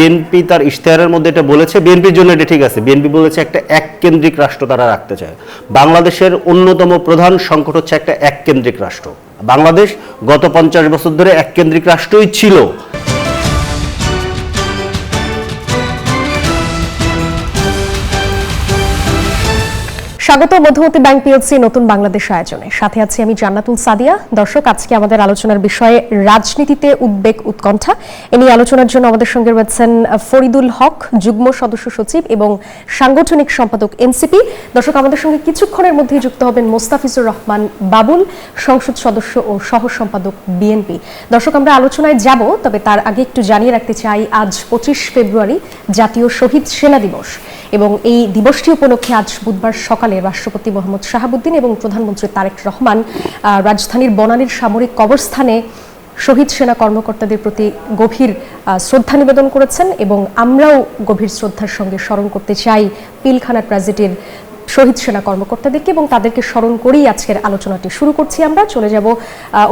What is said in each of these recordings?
BNP তার ইশতেহারের মধ্যে এটা বলেছে, বিএনপির জন্য এটা ঠিক আছে, বিএনপি বলেছে একটা এককেন্দ্রিক রাষ্ট্র তারা রাখতে চায়। বাংলাদেশের অন্যতম প্রধান সংকট হচ্ছে একটা এককেন্দ্রিক রাষ্ট্র। বাংলাদেশ গত 50 বছর ধরে এককেন্দ্রিক রাষ্ট্রই ছিল। স্বাগত মধ্যবর্তী ব্যাংক পিএলসি নতুন বাংলাদেশ আয়োজনে। সাথে আছি আমি জান্নাতুল সাদিয়া। দর্শক, আজকে আমাদের আলোচনার বিষয়ে রাজনীতিতে উদ্বেগ উৎকণ্ঠা। এ নিয়ে আলোচনার জন্য আমাদের সঙ্গে রয়েছেন ফরিদুল হক, যুগ্ম সদস্য সচিব এবং সাংগঠনিক সম্পাদক এনসিপি। দর্শক, আমাদের সঙ্গে কিছুক্ষণের মধ্যেই যুক্ত হবেন মোস্তাফিজুর রহমান বাবুল, সংসদ সদস্য ও সহ সম্পাদক বিএনপি। দর্শক, আমরা আলোচনায় যাব, তবে তার আগে একটু জানিয়ে রাখতে চাই আজ 25 ফেব্রুয়ারি জাতীয় শহীদ সেনা দিবস, এবং এই দিবসটি উপলক্ষে আজ বুধবার সকালে রাষ্ট্রপতি মোহাম্মদ শাহাবুদ্দিন এবং প্রধানমন্ত্রী তারেক রহমান রাজধানীর বনানীর সামরিক কবরস্থানে শহীদ সেনা কর্মকর্তাদের প্রতি গভীর শ্রদ্ধা নিবেদন করেছেন, এবং আমরাও গভীর শ্রদ্ধার সঙ্গে স্মরণ করতে চাই পিলখানা ট্র্যাজেডির শহীদ সেনা কর্মকর্তাদেরকে, এবং তাদেরকে স্মরণ করেই আজকের আলোচনাটি শুরু করছি। আমরা চলে যাব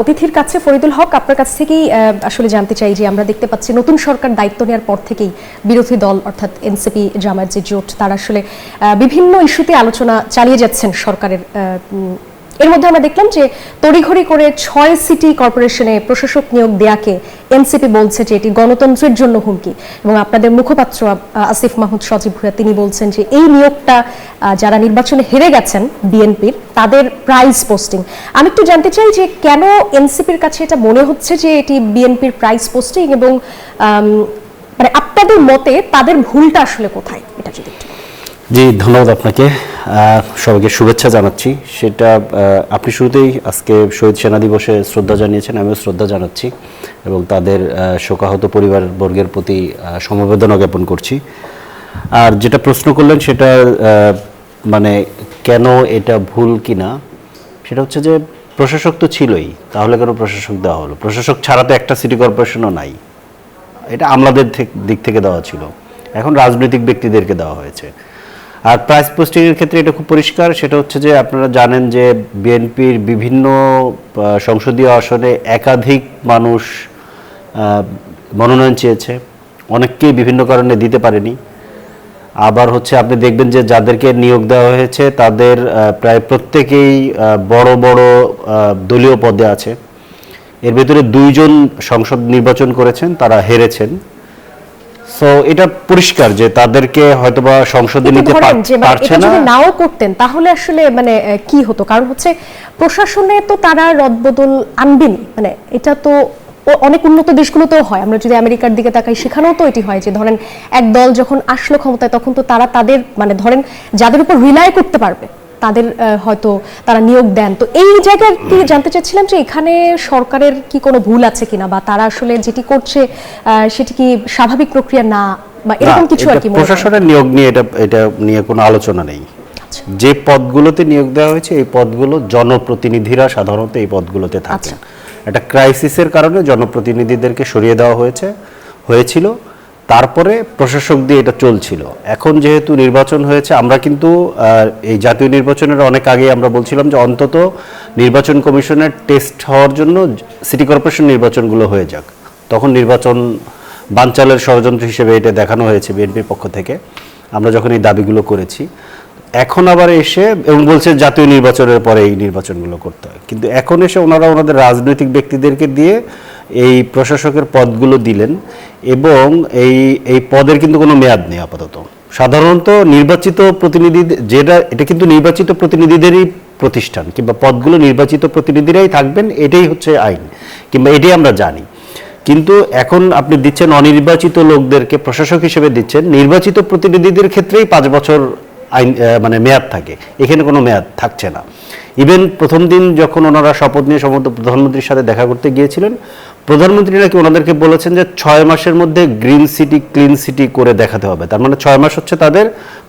অতিথির কাছে। ফরিদুল হক, আপনার কাছ থেকেই আসলে জানতে চাই যে আমরা দেখতে পাচ্ছি নতুন সরকার দায়িত্ব নেওয়ার পর থেকেই বিরোধী দল অর্থাৎ এনসিপি জামায়াত যে জোট, তারা আসলে বিভিন্ন ইস্যুতে আলোচনা চালিয়ে যাচ্ছেন সরকারের। এর মধ্যে আমরা দেখলাম যে তড়িঘড়ি করে 6 সিটি কর্পোরেশনে প্রশাসক নিয়োগ দেয়াকে এনসিপি বলছে যে এটি গণতন্ত্রের জন্য হুমকি, এবং আপনাদের মুখপাত্র আসিফ মাহমুদ সজীব ভুঁইয়া তিনি বলছেন যে এই নিয়োগটা যারা নির্বাচনে হেরে গেছেন বিএনপির তাদের প্রাইজ পোস্টিং। আমি একটু জানতে চাই যে কেন এনসিপির কাছে এটা মনে হচ্ছে যে এটি বিএনপির প্রাইজ পোস্টিং, এবং মানে আপনাদের মতে তাদের ভুলটা আসলে কোথায়, এটা যদি একটু। জি, ধন্যবাদ আপনাকে, সবাইকে শুভেচ্ছা জানাচ্ছি। সেটা আপনি শুরুতেই আজকে শহীদ সেনা দিবসে শ্রদ্ধা জানিয়েছেন, আমিও শ্রদ্ধা জানাচ্ছি এবং তাদের শোকাহত পরিবারবর্গের প্রতি সমবেদনা জ্ঞাপন করছি। আর যেটা প্রশ্ন করলেন সেটা মানে কেন এটা ভুল কিনা, সেটা হচ্ছে যে প্রশাসক তো ছিলই, তাহলে কেন প্রশাসক দেওয়া হলো? প্রশাসক ছাড়া তো একটা সিটি কর্পোরেশনও নাই, এটা আমলাদের দিক থেকে দেওয়া ছিল, এখন রাজনৈতিক ব্যক্তিদেরকে দেওয়া হয়েছে। আর প্রাইস পোস্টিংয়ের ক্ষেত্রে এটা খুব পরিষ্কার, সেটা হচ্ছে যে আপনারা জানেন যে বিএনপির বিভিন্ন সংসদীয় আসনে একাধিক মানুষ মনোনয়ন চেয়েছে, অনেককেই বিভিন্ন কারণে দিতে পারেনি। আবার হচ্ছে আপনি দেখবেন যে যাদেরকে নিয়োগ দেওয়া হয়েছে তাদের প্রায় প্রত্যেকেই বড় বড় দলীয় পদে আছে। এর ভিতরে 2 জন সংসদ নির্বাচন করেছেন, তারা হেরেছেন। সো এটা পরিষ্কার যে তাদেরকে হয়তোবা সংসদে নিতে পারছে না। যদি নাও করতেন তাহলে আসলে মানে কি হতো? কারণ হচ্ছে প্রশাসনে তো তারা রদবদল আনবেন, মানে এটা তো অনেক উন্নত দেশগুলোতেও হয়। আমরা যদি আমেরিকার দিকে তাকাই, সেখানেও তো এটি হয় যে ধরেন এক দল যখন আসলো ক্ষমতায় তখন তো তারা তাদের মানে ধরেন যাদের উপর রিলাই করতে পারবে তাদের হয়তো তারা নিয়োগ দেন। তো এই জায়গায় কি জানতে চাচ্ছিলাম যে এখানে সরকারের কি কোনো ভুল আছে কিনা, বা তারা আসলে যেটি করছে সেটি কি স্বাভাবিক প্রক্রিয়া না, বা এরকম কিছু আর কি। প্রশাসনের নিয়োগ নিয়ে এটা নিয়ে কোনো আলোচনা নেই। যে পদগুলোতে নিয়োগ দেওয়া হয়েছে এই পদগুলো জনপ্রতিনিধিরা সাধারণত এই পদগুলোতে থাকেন। একটা ক্রাইসিসের কারণে জনপ্রতিনিধিদেরকে সরিয়ে দেওয়া হয়েছিল, তারপরে প্রশাসক দিয়ে এটা চলছিল। এখন যেহেতু নির্বাচন হয়েছে, আমরা কিন্তু এই জাতীয় নির্বাচনের অনেক আগে আমরা বলছিলাম যে অন্তত নির্বাচন কমিশনের টেস্ট হওয়ার জন্য সিটি কর্পোরেশন নির্বাচনগুলো হয়ে যাক। তখন নির্বাচন বানচালের ষড়যন্ত্র হিসেবে এটা দেখানো হয়েছে বিএনপির পক্ষ থেকে, আমরা যখন এই দাবিগুলো করেছি। এখন আবার এসে এবং বলছে জাতীয় নির্বাচনের পরে এই নির্বাচনগুলো করতে হয়, কিন্তু এখন এসে ওনারা ওনাদের রাজনৈতিক ব্যক্তিদেরকে দিয়ে এই প্রশাসকের পদগুলো দিলেন, এবং এই পদের কিন্তু কোনো মেয়াদ নেই আপাতত। সাধারণত নির্বাচিত প্রতিনিধি এটা কিন্তু নির্বাচিত প্রতিনিধিদেরই প্রতিষ্ঠান, কিংবা পদগুলো নির্বাচিত প্রতিনিধিরাই থাকবেন, এটাই হচ্ছে আইন, কিংবা এটাই আমরা জানি। কিন্তু এখন আপনি দিচ্ছেন অনির্বাচিত লোকদেরকে প্রশাসক হিসেবে দিচ্ছেন, নির্বাচিত প্রতিনিধিদের ক্ষেত্রেই 5 বছর আইন মানে মেয়াদ থাকে, এখানে কোনো মেয়াদ থাকছে না। ইভেন প্রথম দিন যখন ওনারা শপথ নিয়ে সম্ভবত প্রধানমন্ত্রীর সাথে দেখা করতে গিয়েছিলেন, প্রধানমন্ত্রী নাকি ওনাদেরকে বলেছেন যে 6 মাসের মধ্যে গ্রিন সিটি ক্লিন সিটি করে দেখাতে হবে। তার মানে 6 মাস হচ্ছে তাদের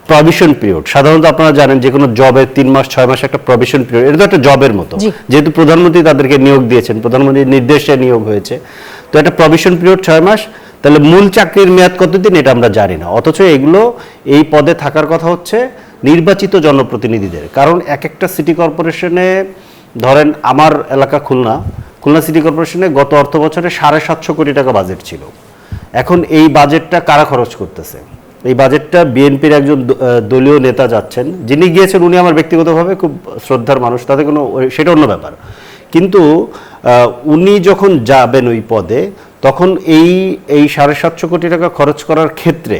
প্রভিশন পিরিয়ড। সাধারণত আপনারা জানেন যে কোনো জবের 3 মাস 6 মাস একটা প্রভিশন পিরিয়ড, এটা তো একটা জবের মতো। যেহেতু প্রধানমন্ত্রী তাদেরকে নিয়োগ দিয়েছেন, প্রধানমন্ত্রীর নির্দেশে নিয়োগ হয়েছে, তো একটা প্রভিশন পিরিয়ড 6 মাস। তাহলে মূল চাকরির মেয়াদ কতদিন এটা আমরা জানি না, অথচ এগুলো এই পদে থাকার কথা হচ্ছে নির্বাচিত জনপ্রতিনিধিদের। কারণ এক একটা সিটি কর্পোরেশনে, ধরেন আমার এলাকা খুলনা সিটি কর্পোরেশনে গত অর্থ বছরে 750 কোটি টাকা বাজেট ছিল। এখন এই বাজেটটা কারা খরচ করতেছে? এই বাজেটটা বিএনপির একজন দলীয় নেতা যাচ্ছেন, যিনি গিয়েছেন উনি আমার ব্যক্তিগতভাবে খুব শ্রদ্ধার মানুষ, তাতে কোনো সেটা অন্য ব্যাপার, কিন্তু উনি যখন যাবেন ওই পদে তখন এই 750 কোটি টাকা খরচ করার ক্ষেত্রে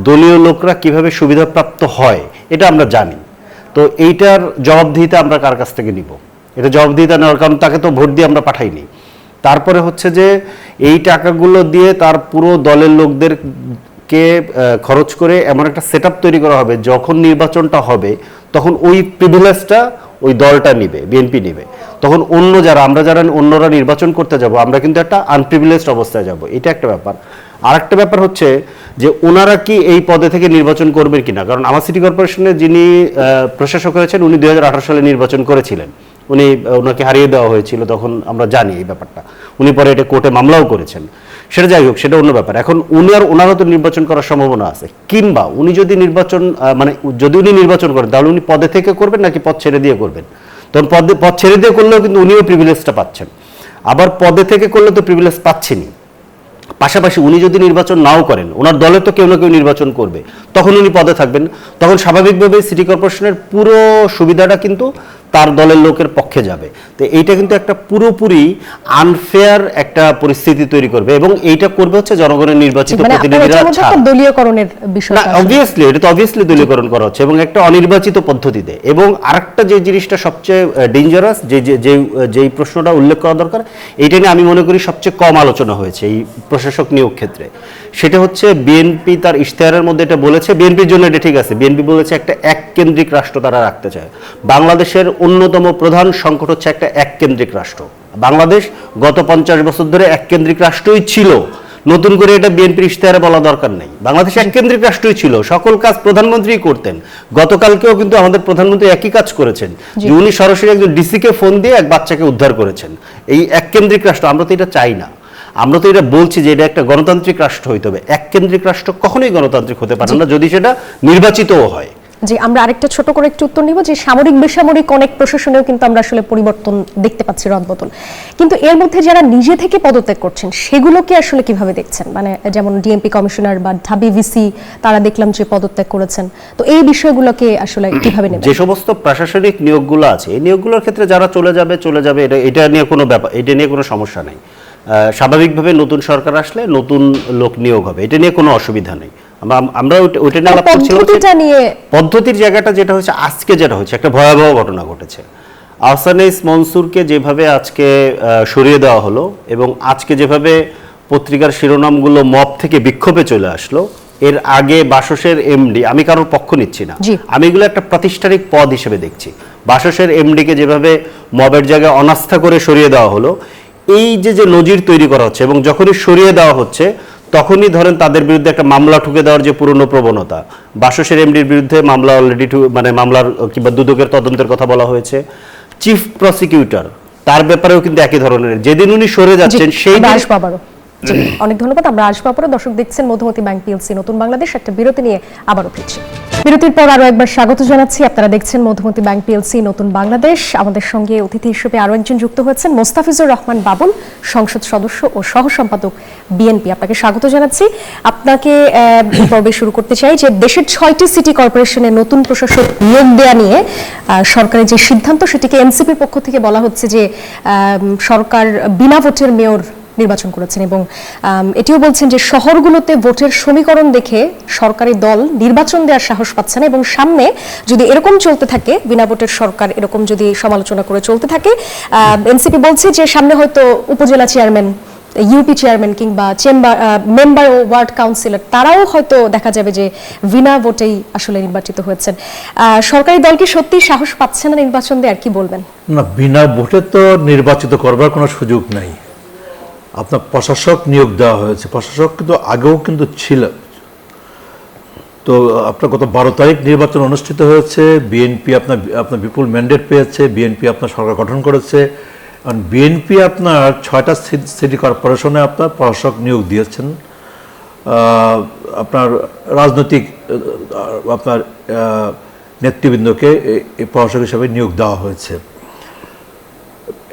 দলীয় লোকরা কিভাবে সুবিধাপ্রাপ্ত হয় এটা আমরা জানি। তো এইটার জবাবদিহিতা আমরা কার কাছ থেকে নিব? এটা জবাবদিহিতা নেওয়ার কারণ তাকে তো ভোট দিয়ে আমরা পাঠাইনি। তারপরে হচ্ছে যে এই টাকাগুলো দিয়ে তার পুরো দলের লোকদেরকে খরচ করে এমন একটা সেটআপ তৈরি করা হবে, যখন নির্বাচনটা হবে তখন ওই প্রিভিলেজটা ওই দলটা নিবে, বিএনপি নিবে। তখন আমরা যারা অন্যরা নির্বাচন করতে যাব, আমরা কিন্তু একটা আনপ্রিভিলেজড অবস্থায় যাব। এটা একটা ব্যাপার। আর একটা ব্যাপার হচ্ছে যে ওনারা কি এই পদে থেকে নির্বাচন করবেন কিনা, কারণ আমার সিটি কর্পোরেশনে যিনি প্রশাসক হয়েছেন উনি 2018 সালে নির্বাচন করেছিলেন, ওনাকে হারিয়ে দেওয়া হয়েছিল, তখন আমরা জানি এই ব্যাপারটা। উনি পরে এটা কোর্টে মামলাও করেছেন, সেটা যাই হোক, সেটা অন্য ব্যাপার। এখন ওনারও তো নির্বাচন করার সম্ভাবনা আছে, কিংবা উনি যদি যদি উনি নির্বাচন করেন তাহলে উনি পদে থেকে করবেন নাকি পদ ছেড়ে দিয়ে করবেন। তখন পদ ছেড়ে দিয়ে করলেও কিন্তু উনিও প্রিভিলেজটা পাচ্ছেন, আবার পদে থেকে করলে তো প্রিভিলেজ পাচ্ছেনই। পাশাপাশি উনি যদি নির্বাচন নাও করেন, ওনার দলে তো কেউ না কেউ নির্বাচন করবে, তখন উনি পদে থাকবেন। তখন স্বাভাবিকভাবে সিটি কর্পোরেশনের পুরো সুবিধাটা কিন্তু তার দলের লোকের পক্ষে যাবে। তো এইটা কিন্তু একটা পুরোপুরি আনফেয়ার একটা পরিস্থিতি তৈরি করবে, এবং এইটা করবে হচ্ছে জনগণের নির্বাচিত প্রতিনিধিরা। দলীয়করণের বিষয়, অবভিয়াসলি এটা তো অবভিয়াসলি দলীয়করণ করা হচ্ছে, এবং একটা অনির্বাচিত পদ্ধতিতে। এবং আরেকটা যে জিনিসটা সবচেয়ে ডেঞ্জারাস, যেই প্রশ্নটা উল্লেখ করা দরকার, এইটা নিয়ে আমি মনে করি সবচেয়ে কম আলোচনা হয়েছে এই প্রশাসক নিয়োগ ক্ষেত্রে। সেটা হচ্ছে বিএনপি তার ইশতেহারের মধ্যে এটা বলেছে, বিএনপির জন্য এটা ঠিক আছে, বিএনপি বলেছে একটা এককেন্দ্রিক রাষ্ট্র তারা রাখতে চায়। বাংলাদেশের অন্যতম প্রধান সংকট হচ্ছে একটা এককেন্দ্রিক রাষ্ট্র। বাংলাদেশ গত 50 বছর ধরে এককেন্দ্রিক রাষ্ট্রই ছিল, নতুন করে এটা বিএনপির ইশতেহারে বলা দরকার নেই। বাংলাদেশ এককেন্দ্রিক রাষ্ট্রই ছিল, সকল কাজ প্রধানমন্ত্রী করতেন। গতকালকেও কিন্তু আমাদের প্রধানমন্ত্রী একই কাজ করেছেন, যে উনি সরাসরি একজন ডিসিকে ফোন দিয়ে এক বাচ্চাকে উদ্ধার করেছেন। এই এককেন্দ্রিক রাষ্ট্র আমরা তো এটা চাই না, আমরা তো এটা বলছি যে এটা একটা গণতান্ত্রিক রাষ্ট্র হইতে হবে। এককেন্দ্রিক রাষ্ট্র কখনোই গণতান্ত্রিক হতে পারে না যদি সেটা নির্বাচিতও হয়। জি, আমরা আরেকটা ছোট করে একটু উত্তর নিব যে সামরিক বেসামরিক অনেক প্রশাসনেও কিন্তু আমরা আসলে পরিবর্তন দেখতে পাচ্ছি, রদবদল। কিন্তু এর মধ্যে যারা নিজে থেকে পদত্যাগ করছেন সেগুলোকে আসলে কিভাবে দেখছেন? মানে যেমন ডিএমপি কমিশনার বা ঢাবি ভিসি, তারা দেখলাম যে পদত্যাগ করেছেন। তো এই বিষয়গুলোকে আসলে কিভাবে নেবেন? যে সমস্ত প্রশাসনিক নিয়োগগুলো আছে, এই নিয়োগগুলোর ক্ষেত্রে যারা চলে যাবে, এটা নিয়ে কোনো ব্যাপার, এটা নিয়ে কোনো সমস্যা নেই। স্বাভাবিকভাবে নতুন সরকার আসলে নতুন লোক নিয়োগ হবে, এটা নিয়ে কোনো অসুবিধা নেই। আমরা ওইটা নিয়ে আলাপ করছিলাম। পদ্ধতির জায়গাটা যেটা হচ্ছে, আজকে যেটা হচ্ছে একটা ভয়াবহ ঘটনা ঘটেছে। আহসানুস মনসুরকে যেভাবে আজকে সরিয়ে দেওয়া হলো, এবং আজকে যেভাবে পত্রিকার শিরোনামগুলো মব থেকে বিক্ষোভে চলে আসলো, এর আগে বাসসের এমডি, আমি কারোর পক্ষ নিচ্ছি না, আমি এগুলো একটা প্রাতিষ্ঠানিক পদ হিসেবে দেখছি। বাসসের এমডিকে যেভাবে মবের জায়গায় অনাস্থা করে সরিয়ে দেওয়া হলো, এই যে নজির তৈরি করা হচ্ছে, এবং যখনই সরিয়ে দেওয়া হচ্ছে তখনই ধরেন তাদের বিরুদ্ধে একটা মামলা ঠুকে দেওয়ার যে পুরনো প্রবণতা, বাসসের এমডির বিরুদ্ধে মামলা অলরেডি মামলার কিংবা দুদকের তদন্তের কথা বলা হয়েছে। চিফ প্রসিকিউটর তার ব্যাপারেও কিন্তু একই ধরনের, যেদিন উনি সরে যাচ্ছেন সেই অনেক ধন্যবাদ। আমরা আসবো পরে। দর্শক দেখছেন মধুমতি ব্যাংক পিএলসি নতুন বাংলাদেশ। একটা বিরতি নিয়ে আবারও ফিরছি। বিরতির পর আরো একবার স্বাগত জানাচ্ছি। আপনারা দেখছেন মধুমতি ব্যাংক পিএলসি নতুন বাংলাদেশ। আমাদের সঙ্গে অতিথি হিসেবে আরো একজন যুক্ত হয়েছেন, মোস্তাফিজুর রহমান বাবুল, সংসদ সদস্য ও সহ সম্পাদক বিএনপি। আপনাকে স্বাগত জানাচ্ছি। আপনাকে পর্বে শুরু করতে চাই যে দেশের 6টি সিটি কর্পোরেশনে নতুন প্রশাসক নিয়োগ দেওয়া নিয়ে সরকারের যে সিদ্ধান্ত, সেটিকে এনসিপির পক্ষ থেকে বলা হচ্ছে যে সরকার বিনা ভোটের মেয়র নির্বাচন করেছেন, এবং এটিও বলছেন যে শহরগুলোতে ভোটের সমীকরণ দেখে সরকারি দল নির্বাচন দেওয়ার সাহস পাচ্ছে না, এবং সামনে যদি এরকম চলতে থাকে, বিনা ভোটের সরকার এরকম যদি সমালোচনা করে চলতে থাকে, এনসিপি বলছে যে সামনে হয়তো উপজেলা চেয়ারম্যান, ইউপি চেয়ারম্যান কিংবা মেম্বার ও ওয়ার্ড কাউন্সিলর, তারাও হয়তো দেখা যাবে যে বিনা ভোটেই আসলে নির্বাচিত হয়েছেন। সরকারি দল কি সত্যি সাহস পাচ্ছে না নির্বাচন দেওয়ার? কি বলবেন? না, বিনা ভোটে তো নির্বাচিত করবার কোনো সুযোগ নাই। আপনার প্রশাসক নিয়োগ দেওয়া হয়েছে, প্রশাসক কিন্তু আগেও কিন্তু ছিল। তো আপনার গত 12 তারিখ নির্বাচন অনুষ্ঠিত হয়েছে, বিএনপি আপনার বিপুল ম্যান্ডেট পেয়েছে, বিএনপি আপনার সরকার গঠন করেছে। কারণ বিএনপি আপনার 6টা সিটি কর্পোরেশনে আপনার প্রশাসক নিয়োগ দিয়েছেন। আপনার রাজনৈতিক আপনার নেতৃবৃন্দকে এই প্রশাসক হিসাবে নিয়োগ দেওয়া হয়েছে।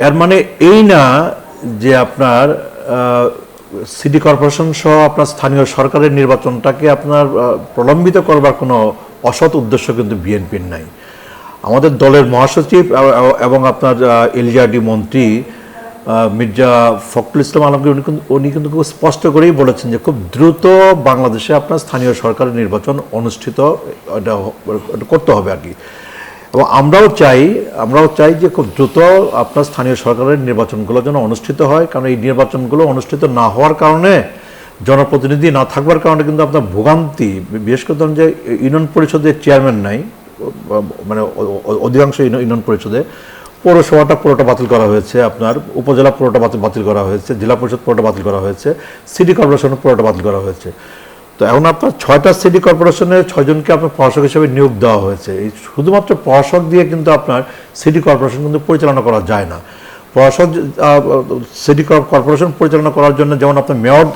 এর মানে এই না যে আপনার সিটি কর্পোরেশন সহ আপনার স্থানীয় সরকারের নির্বাচনটাকে আপনার প্রলম্বিত করবার কোনো অসৎ উদ্দেশ্য কিন্তু বিএনপির নাই। আমাদের দলের মহাসচিব এবং আপনার এলজিআরডি মন্ত্রী মির্জা ফখরুল ইসলাম আলমগীর উনি কিন্তু খুব স্পষ্ট করেই বলেছেন যে খুব দ্রুত বাংলাদেশে আপনার স্থানীয় সরকারের নির্বাচন অনুষ্ঠিত এটা করতে হবে আর কি। এবং আমরাও চাই যে খুব দ্রুত আপনার স্থানীয় সরকারের নির্বাচনগুলো যেন অনুষ্ঠিত হয়, কারণ এই নির্বাচনগুলো অনুষ্ঠিত না হওয়ার কারণে, জনপ্রতিনিধি না থাকবার কারণে কিন্তু আপনার ভোগান্তি, বিশেষ করে ধরুন যে ইউনিয়ন পরিষদের চেয়ারম্যান নাই, মানে অধিকাংশ ইউনিয়ন পরিষদে পৌরসভাটা পুরোটা বাতিল করা হয়েছে, আপনার উপজেলা পুরোটা বাতিল করা হয়েছে, জেলা পরিষদ পুরোটা বাতিল করা হয়েছে, সিটি কর্পোরেশন পুরোটা বাতিল করা হয়েছে। তো এখন আপনার 6টা সিটি কর্পোরেশনের 6 জনকে আপনার প্রশাসক হিসেবে নিয়োগ দেওয়া হয়েছে। এই শুধুমাত্র প্রশাসক দিয়ে কিন্তু আপনার সিটি কর্পোরেশন কিন্তু পরিচালনা করা যায় না। প্রশাসক সিটি কর্পোরেশন পরিচালনা করার জন্য যেমন আপনার মেয়র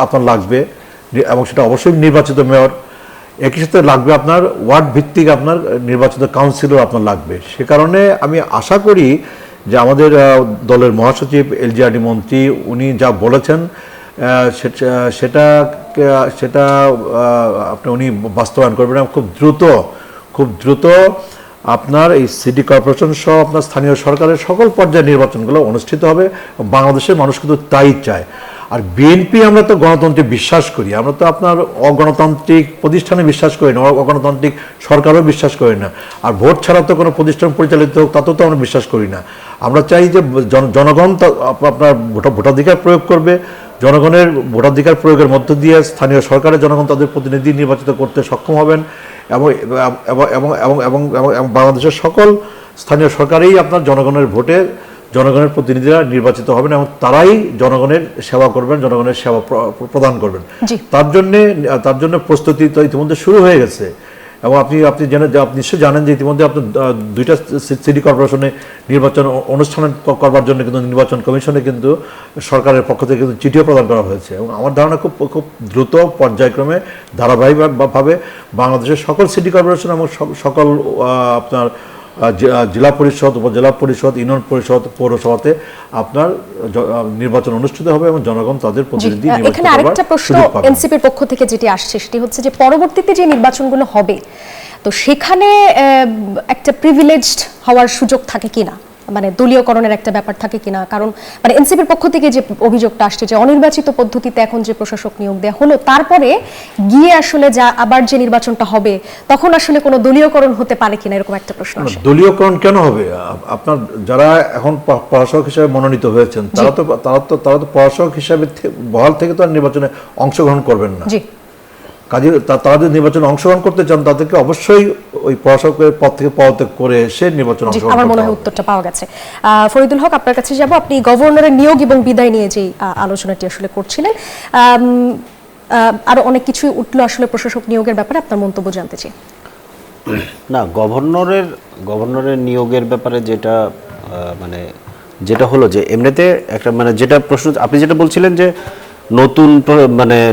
আপনার লাগবে, এবং সেটা অবশ্যই নির্বাচিত মেয়র, একই সাথে লাগবে আপনার ওয়ার্ড ভিত্তিক আপনার নির্বাচিত কাউন্সিলর আপনার লাগবে। সে কারণে আমি আশা করি যে আমাদের দলের মহাসচিব এলজিআরডি মন্ত্রী উনি যা বলেছেন সেটা আপনি উনি বাস্তবায়ন করবেন। খুব দ্রুত আপনার এই সিটি কর্পোরেশন সহ আপনার স্থানীয় সরকারের সকল পর্যায়ের নির্বাচনগুলো অনুষ্ঠিত হবে। বাংলাদেশের মানুষ কিন্তু তাই চায়। আর বিএনপি আমরা তো গণতন্ত্রে বিশ্বাস করি, আমরা তো আপনার অগণতান্ত্রিক প্রতিষ্ঠানে বিশ্বাস করি না, অগণতান্ত্রিক সরকারও বিশ্বাস করি না। আর ভোট ছাড়া তো কোনো প্রতিষ্ঠান পরিচালিত হোক তাতেও তো আমরা বিশ্বাস করি না। আমরা চাই যে জনগণ আপনার ভোটাধিকার প্রয়োগ করবে, জনগণের ভোটাধিকার প্রয়োগের মধ্য দিয়ে স্থানীয় সরকারের জনগণ তাদের প্রতিনিধি নির্বাচিত করতে সক্ষম হবেন, এবং বাংলাদেশের সকল স্থানীয় সরকারেই আপনার জনগণের ভোটে জনগণের প্রতিনিধিরা নির্বাচিত হবেন এবং তারাই জনগণের সেবা করবেন, জনগণের সেবা প্রদান করবেন। তার জন্য প্রস্তুতি তো ইতিমধ্যে শুরু হয়ে গেছে। এবং আপনি নিশ্চয়ই জানেন যে ইতিমধ্যে আপনার 2টা সিটি কর্পোরেশনে নির্বাচন অনুষ্ঠান করবার জন্য কিন্তু নির্বাচন কমিশনে কিন্তু সরকারের পক্ষ থেকে কিন্তু চিঠিও প্রদান করা হয়েছে। এবং আমার ধারণা খুব দ্রুত পর্যায়ক্রমে ধারাবাহিকভাবে বাংলাদেশের সকল সিটি কর্পোরেশন এবং সকল আপনার জেলা পরিষদ, উপজেলা পরিষদ, ইউনিয়ন পরিষদ, পৌরসভাতে আপনার নির্বাচন অনুষ্ঠিত হবে এবং জনগণ তাদের প্রতিনিধি নির্বাচিত করবার সুযোগ পাবে। এখানে আরেকটা প্রশ্ন এনসিপির পক্ষ থেকে যেটি আসছে সেটি হচ্ছে যে পরবর্তীতে যে নির্বাচনগুলো হবে তো সেখানে একটা প্রিভিলেজড হওয়ার সুযোগ থাকে কিনা, মানে দলীয়করণের একটা ব্যাপার থাকে কিনা? কারণ মানে এনসিপির পক্ষ থেকে যে অভিযোগটা আসছে যে অনির্বাচিত পদ্ধতিতে এখন যে প্রশাসক নিয়োগ দেওয়া হলো তারপরে গিয়ে আসলে আবার যে নির্বাচনটা হবে তখন আসলে কোনো দলীয়করণ হতে পারে কিনা, এরকম একটা প্রশ্ন আসে। দলীয়করণ কেন হবে? আপনার যারা এখন প্রশাসক হিসেবে মনোনীত হয়েছেন তারা তো প্রশাসক হিসেবে বহাল থেকে তো আর নির্বাচনে অংশগ্রহণ করবেন না। কাজে তারা যদি নির্বাচনে অংশগ্রহণ করতে চান তাদেরকে অবশ্যই ওই প্রশাসকের পদ থেকে পদত্যাগ করে এসে নির্বাচনে অংশগ্রহণ করতে হবে। আমার মনে হয় উত্তরটা পাওয়া গেছে। ফরিদুল হক, আপনার কাছে যাব। আপনি গভর্নরের নিয়োগ এবং বিদায় নিয়ে যে আলোচনাটি আসলে করছিলেন, আরো অনেক কিছুই উঠলো আসলে প্রশাসক নিয়োগের ব্যাপারে, আপনার মন্তব্য জানতে চাই। না, গভর্নরের নিয়োগের ব্যাপারে যেটা হলো যে এমনিতে একটা যেটা প্রশ্ন আপনি যেটা বলছিলেন যে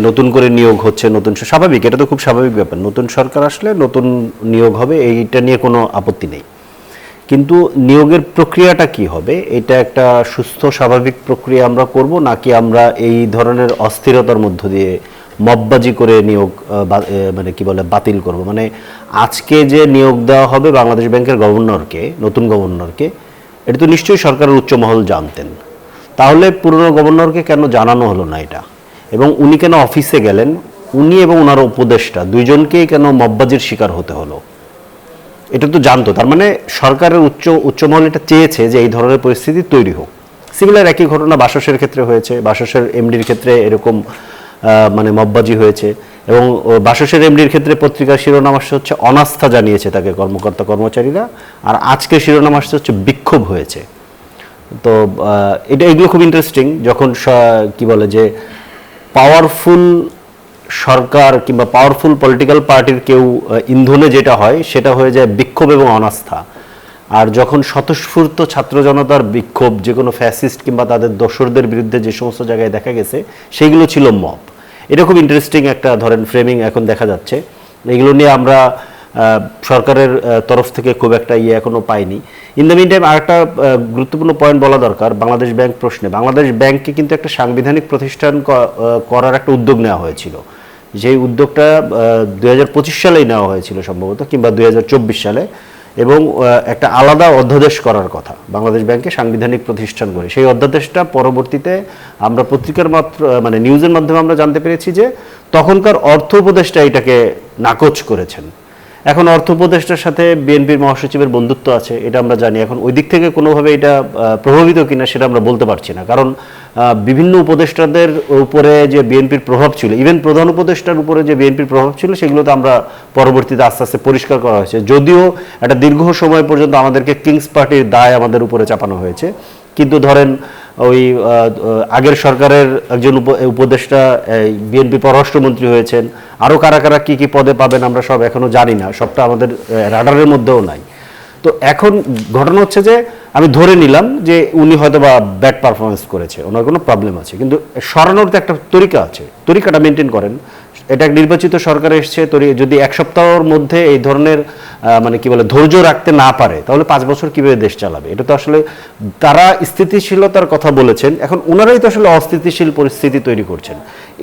নতুন করে নিয়োগ হচ্ছে, স্বাভাবিক, এটা তো খুব স্বাভাবিক ব্যাপার। নতুন সরকার আসলে নতুন নিয়োগ হবে, এইটা নিয়ে কোনো আপত্তি নেই। কিন্তু নিয়োগের প্রক্রিয়াটা কি হবে, এটা একটা সুস্থ স্বাভাবিক প্রক্রিয়া আমরা করব নাকি আমরা এই ধরনের অস্থিরতার মধ্য দিয়ে মববাজি করে নিয়োগ বাতিল করব? আজকে যে নিয়োগ দেওয়া হবে বাংলাদেশ ব্যাংকের গভর্নরকে, নতুন গভর্নরকে, এটা তো নিশ্চয়ই সরকারের উচ্চ মহল জানতেন। তাহলে পুরনো গভর্নরকে কেন জানানো হলো না এটা? এবং উনি কেন অফিসে গেলেন? উনি এবং ওনার উপদেষ্টা দুইজনকেই কেন মববাজির শিকার হতে হলো? এটা তো জানতো। তার মানে সরকারের উচ্চ মহল এটা চেয়েছে যে এই ধরনের পরিস্থিতি তৈরি হোক। সিমিলার একই ঘটনা বাসসের ক্ষেত্রে হয়েছে। বাসসের এমডির ক্ষেত্রে এরকম মববাজি হয়েছে, এবং বাসসের এমডির ক্ষেত্রে পত্রিকার শিরোনাম আসছে হচ্ছে অনাস্থা জানিয়েছে তাকে কর্মকর্তা কর্মচারীরা, আর আজকে শিরোনাম আসছে হচ্ছে বিক্ষোভ হয়েছে। তো এগুলো খুব ইন্টারেস্টিং, যখন যে পাওয়ারফুল সরকার কিংবা পাওয়ারফুল পলিটিক্যাল পার্টির কেউ ইন্ধনে যেটা হয় সেটা হয়ে যায় বিক্ষোভ এবং অনাস্থা। আর যখন স্বতঃস্ফূর্ত ছাত্র জনতার বিক্ষোভ যে কোনো ফ্যাসিস্ট কিংবা তাদের দোসরদের বিরুদ্ধে যে সমস্ত জায়গায় দেখা গেছে সেইগুলো ছিল মব। এটা খুব ইন্টারেস্টিং একটা ফ্রেমিং এখন দেখা যাচ্ছে। এগুলো নিয়ে আমরা সরকারের তরফ থেকে খুব একটা এখনো পাইনি। ইন দ্য মিন টাইম আরেকটা গুরুত্বপূর্ণ পয়েন্ট বলা দরকার বাংলাদেশ ব্যাংক প্রশ্নে। বাংলাদেশ ব্যাংককে কিন্তু একটা সাংবিধানিক প্রতিষ্ঠান করার একটা উদ্যোগ নেওয়া হয়েছিল। যেই উদ্যোগটা 2025 সালেই নেওয়া হয়েছিল সম্ভবত, কিংবা 2024 সালে, এবং একটা আলাদা অধ্যাদেশ করার কথা বাংলাদেশ ব্যাংকে সাংবিধানিক প্রতিষ্ঠান করে। সেই অধ্যাদেশটা পরবর্তীতে আমরা পত্রিকার মানে নিউজের মাধ্যমে আমরা জানতে পেরেছি যে তখনকার অর্থ উপদেষ্টা এটাকে নাকচ করেছেন। এখন অর্থ উপদেষ্টার সাথে বিএনপির মহাসচিবের বন্ধুত্ব আছে, এটা আমরা জানি। এখন ওই দিক থেকে কোনোভাবে এটা প্রভাবিত কিনা সেটা আমরা বলতে পারছি না, কারণ বিভিন্ন উপদেষ্টাদের উপরে যে বিএনপির প্রভাব ছিল, ইভেন প্রধান উপদেষ্টার উপরে যে বিএনপির প্রভাব ছিল, সেগুলো তো আমরা পরবর্তীতে আস্তে আস্তে পরিষ্কার করা হয়েছে। যদিও একটা দীর্ঘ সময় পর্যন্ত আমাদেরকে কিংস পার্টির দায় আমাদের উপরে চাপানো হয়েছে, কিন্তু ধরেন ওই আগের সরকারের একজন উপদেষ্টা বিএনপি পররাষ্ট্রমন্ত্রী হয়েছেন, আরও কারা কারা কী কী পদে পাবেন আমরা সব এখনো জানি না, সবটা আমাদের রাডারের মধ্যেও নাই। তো এখন ঘটনা হচ্ছে যে আমি ধরে নিলাম যে উনি হয়তো বা ব্যাড পারফরমেন্স করেছে, ওনার কোনো প্রবলেম আছে, কিন্তু সরানোর তো একটা তরিকা আছে, তরিকাটা মেনটেন করেন। এটা নির্বাচিত সরকার এসছে, যদি এক সপ্তাহের মধ্যে এই ধরনের মানে কি বলে ধৈর্য রাখতে না পারে, তাহলে 5 বছর কিভাবে দেশ চালাবে? এটা তো আসলে তারা স্থিতিশীলতার কথা বলেছেন, এখন ওনারাই তো আসলে অস্থিতিশীল পরিস্থিতি তৈরি করছেন।